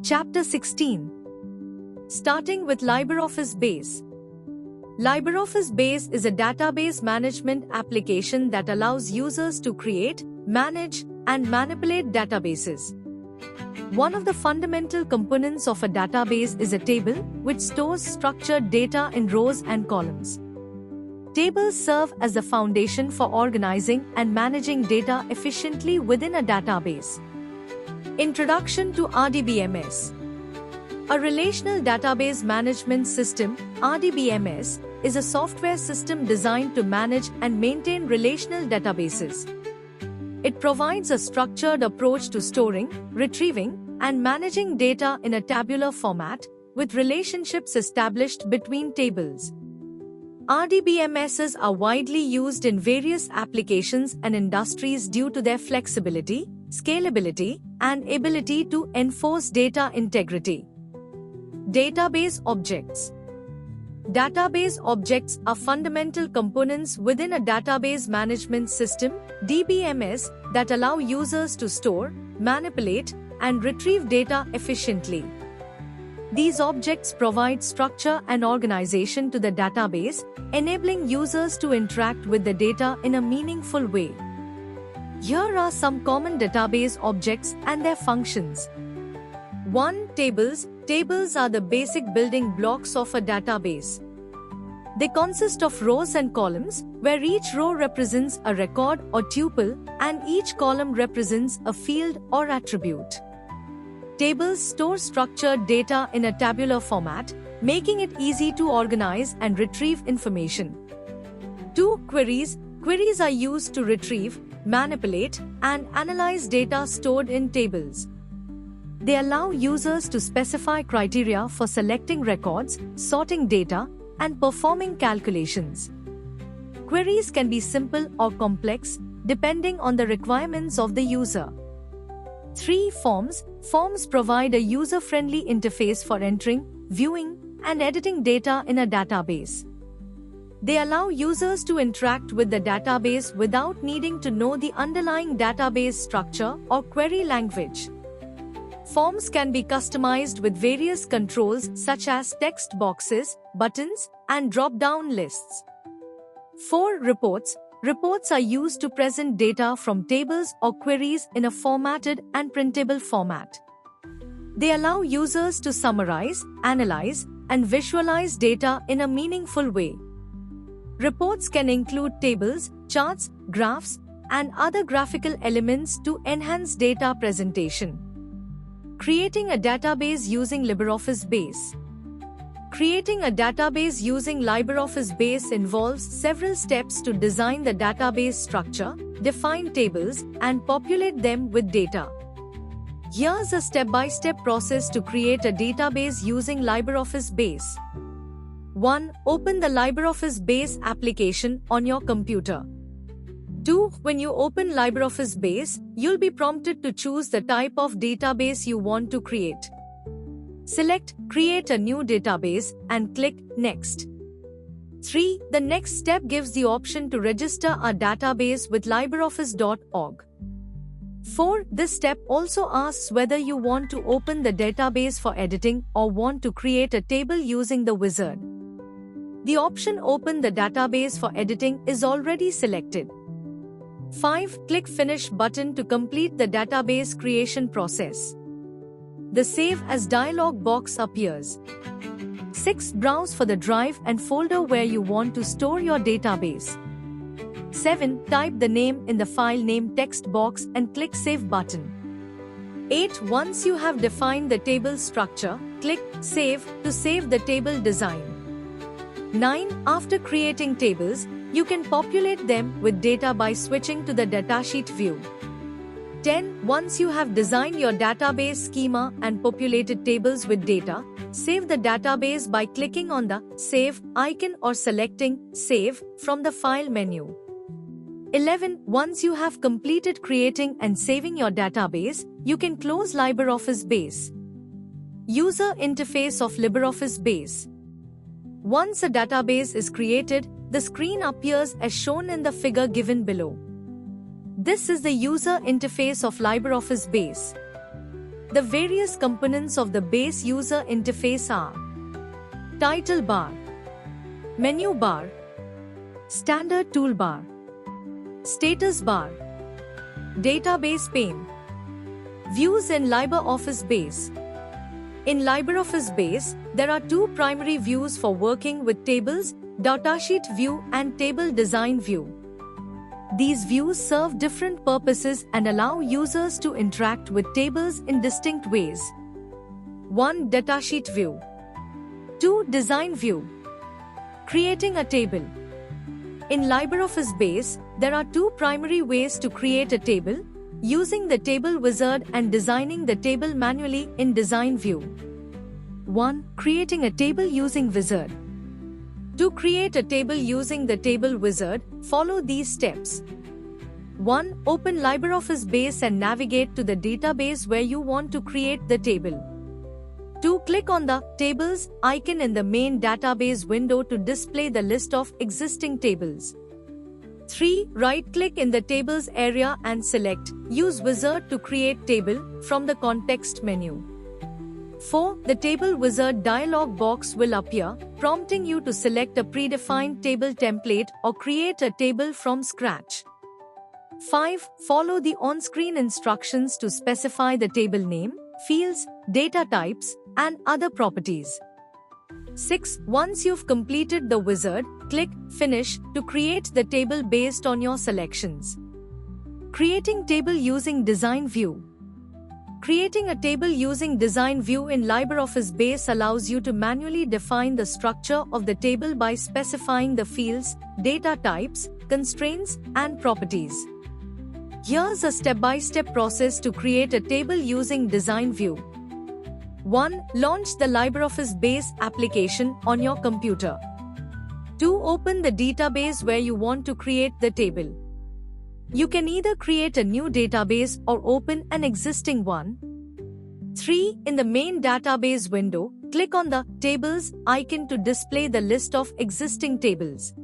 Chapter 16. Starting with LibreOffice Base. LibreOffice Base is a database management application that allows users to create, manage, and manipulate databases. One of the fundamental components of a database is a table, which stores structured data in rows and columns. Tables serve as the foundation for organizing and managing data efficiently within a database. Introduction to RDBMS. A relational database management system, RDBMS, is a software system designed to manage and maintain relational databases. It provides a structured approach to storing, retrieving, and managing data in a tabular format, with relationships established between tables. RDBMSs are widely used in various applications and industries due to their flexibility, scalability, and ability to enforce data integrity. Database objects. Database objects are fundamental components within a database management system, DBMS, that allow users to store, manipulate, and retrieve data efficiently. These objects provide structure and organization to the database, enabling users to interact with the data in a meaningful way. Here are some common database objects and their functions. 1. Tables. Tables are the basic building blocks of a database. They consist of rows and columns, where each row represents a record or tuple, and each column represents a field or attribute. Tables store structured data in a tabular format, making it easy to organize and retrieve information. 2. Queries. Queries are used to retrieve, manipulate, and analyze data stored in tables. They allow users to specify criteria for selecting records, sorting data, and performing calculations. Queries can be simple or complex, depending on the requirements of the user. 3. Forms. Forms provide a user-friendly interface for entering, viewing, and editing data in a database. They allow users to interact with the database without needing to know the underlying database structure or query language. Forms can be customized with various controls such as text boxes, buttons, and drop-down lists. 4. Reports. Reports are used to present data from tables or queries in a formatted and printable format. They allow users to summarize, analyze, and visualize data in a meaningful way. Reports can include tables, charts, graphs, and other graphical elements to enhance data presentation. Creating a database using LibreOffice Base. Creating a database using LibreOffice Base involves several steps to design the database structure, define tables, and populate them with data. Here's a step-by-step process to create a database using LibreOffice Base. 1. Open the LibreOffice Base application on your computer. 2. When you open LibreOffice Base, you'll be prompted to choose the type of database you want to create. Select Create a new database and click Next. 3. The next step gives the option to register a database with LibreOffice.org. 4. This step also asks whether you want to open the database for editing or want to create a table using the wizard. The option Open the database for editing is already selected. 5. Click Finish button to complete the database creation process. The Save As dialog box appears. 6. Browse for the drive and folder where you want to store your database. 7. Type the name in the file name text box and click Save button. 8. Once you have defined the table structure, click Save to save the table design. 9. After creating tables, you can populate them with data by switching to the datasheet view. 10. Once you have designed your database schema and populated tables with data, save the database by clicking on the Save icon or selecting Save from the File menu. 11. Once you have completed creating and saving your database, you can close LibreOffice Base. User interface of LibreOffice Base. Once a database is created, the screen appears as shown in the figure given below. This is the user interface of LibreOffice Base. The various components of the base user interface are title bar, menu bar, standard toolbar, status bar, database pane. Views in LibreOffice Base. In LibreOffice Base, there are two primary views for working with tables: Datasheet view and Table Design view. These views serve different purposes and allow users to interact with tables in distinct ways. 1. Datasheet view. 2. Design view. Creating a table. In LibreOffice Base, there are two primary ways to create a table: using the table wizard and designing the table manually in Design view. 1. Creating a table using wizard. To create a table using the table wizard, follow these steps. 1. Open LibreOffice Base and navigate to the database where you want to create the table. 2. Click on the Tables icon in the main database window to display the list of existing tables. 3. Right-click in the Tables area and select Use Wizard to create table from the context menu. 4. The Table Wizard dialog box will appear, prompting you to select a predefined table template or create a table from scratch. 5. Follow the on-screen instructions to specify the table name, fields, data types, and other properties. 6. Once you've completed the wizard, click Finish to create the table based on your selections. Creating table using Design view. Creating a table using Design view in LibreOffice Base allows you to manually define the structure of the table by specifying the fields, data types, constraints, and properties. Here's a step-by-step process to create a table using Design view. 1. Launch the LibreOffice Base application on your computer. 2. Open the database where you want to create the table. You can either create a new database or open an existing one. 3. In the main database window, click on the Tables icon to display the list of existing tables.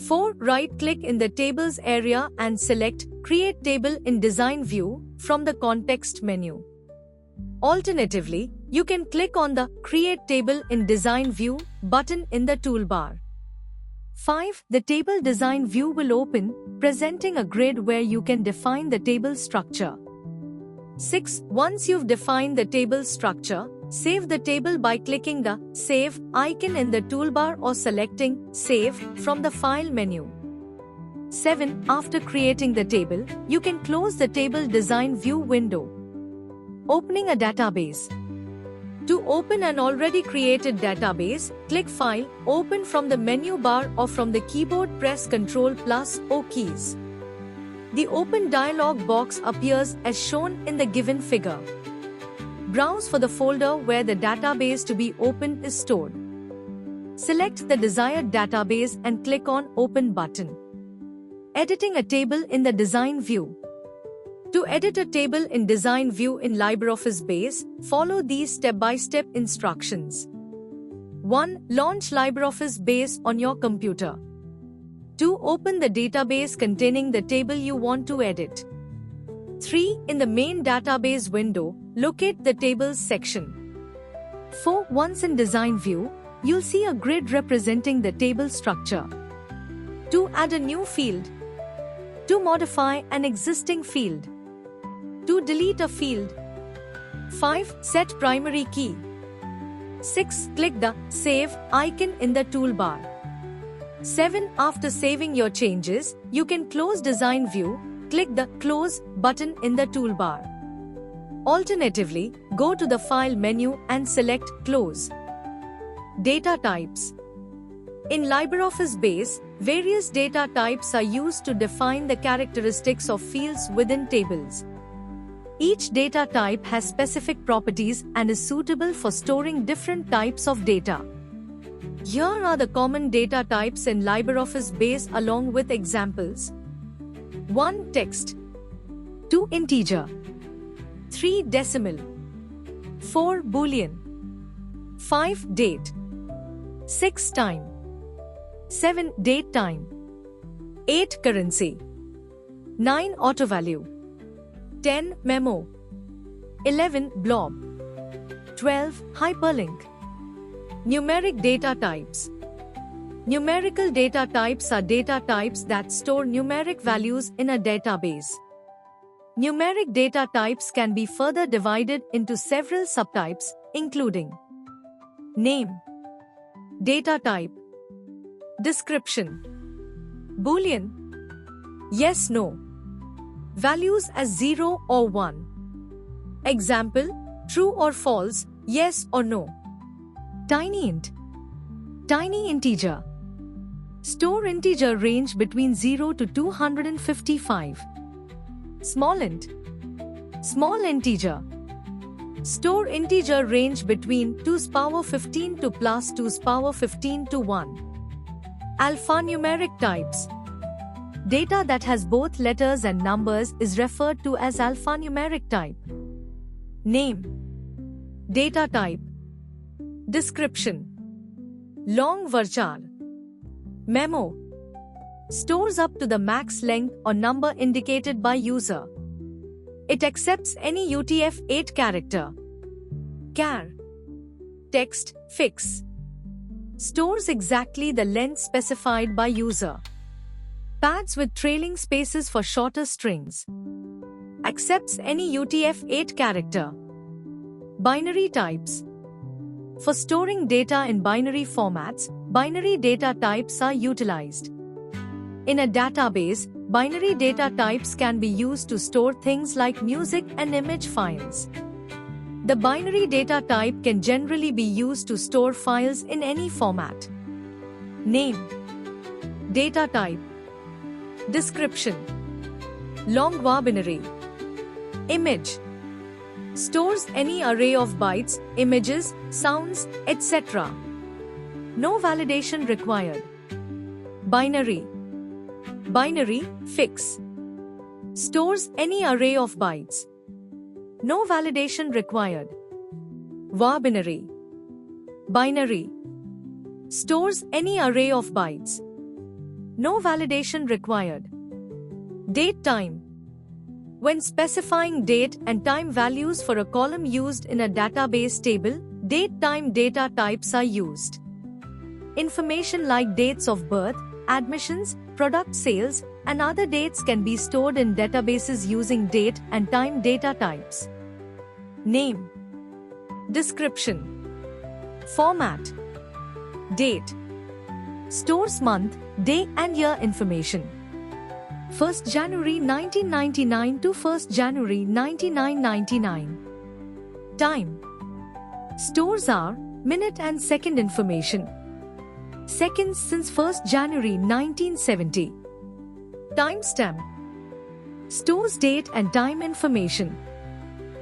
4. Right-click in the Tables area and select Create Table in Design view from the context menu. Alternatively, you can click on the Create Table in Design view button in the toolbar. 5. The Table Design view will open, presenting a grid where you can define the table structure. 6. Once you've defined the table structure, save the table by clicking the Save icon in the toolbar or selecting Save from the File menu. 7. After creating the table, you can close the Table Design view window. Opening a database. To open an already created database, click File, Open from the menu bar or from the keyboard press Ctrl+O keys. The Open dialog box appears as shown in the given figure. Browse for the folder where the database to be opened is stored. Select the desired database and click on Open button. Editing a table in the Design view. To edit a table in Design view in LibreOffice Base, follow these step-by-step instructions. 1. Launch LibreOffice Base on your computer. 2. Open the database containing the table you want to edit. 3. In the main database window, locate the Tables section. 4. Once in Design view, you'll see a grid representing the table structure. 2. Add a new field. 2. Modify an existing field. 2. Delete a field. 5. Set primary key. 6. Click the Save icon in the toolbar. 7. After saving your changes, you can close Design view. Click the Close button in the toolbar. Alternatively, go to the File menu and select Close. Data types. In LibreOffice Base, various data types are used to define the characteristics of fields within tables. Each data type has specific properties and is suitable for storing different types of data. Here are the common data types in LibreOffice Base along with examples. 1. Text. 2. Integer. 3. Decimal. 4. Boolean. 5. Date. 6. Time. 7. Date time. 8. Currency. 9. Autovalue. 10. Memo. 11. Blob. 12. Hyperlink. Numeric data types. Numerical data types are data types that store numeric values in a database. Numeric data types can be further divided into several subtypes, including name, data type, description, Boolean, yes, no, values as 0 or 1. Example, true or false, yes or no. Tiny int, tiny integer. Store integer range between 0 to 255. Small int, small integer. Store integer range between 2's power 15 to plus 2's power 15 to 1. Alphanumeric types. Data that has both letters and numbers is referred to as alphanumeric type. Name, data type, description, long varchar. Memo stores up to the max length or number indicated by user. It accepts any UTF-8 character. Char text fix stores exactly the length specified by user. Pads with trailing spaces for shorter strings. Accepts any UTF-8 character. Binary types. For storing data in binary formats, binary data types are utilized. In a database, binary data types can be used to store things like music and image files. The binary data type can generally be used to store files in any format. Name, data type, description, long binary. Image stores any array of bytes, images, sounds, etc. No validation required. Binary. Binary, fix. Stores any array of bytes. No validation required. Binary. Binary. Stores any array of bytes. No validation required. Date time. When specifying date and time values for a column used in a database table, date-time data types are used. Information like dates of birth, admissions, product sales, and other dates can be stored in databases using date and time data types. Name, description, format, date. Stores month, day and year information. 1st January 1999 to 1st January 1999. Time. Stores hour, minute and second information. Seconds since 1st January 1970. Timestamp. Stores date and time information.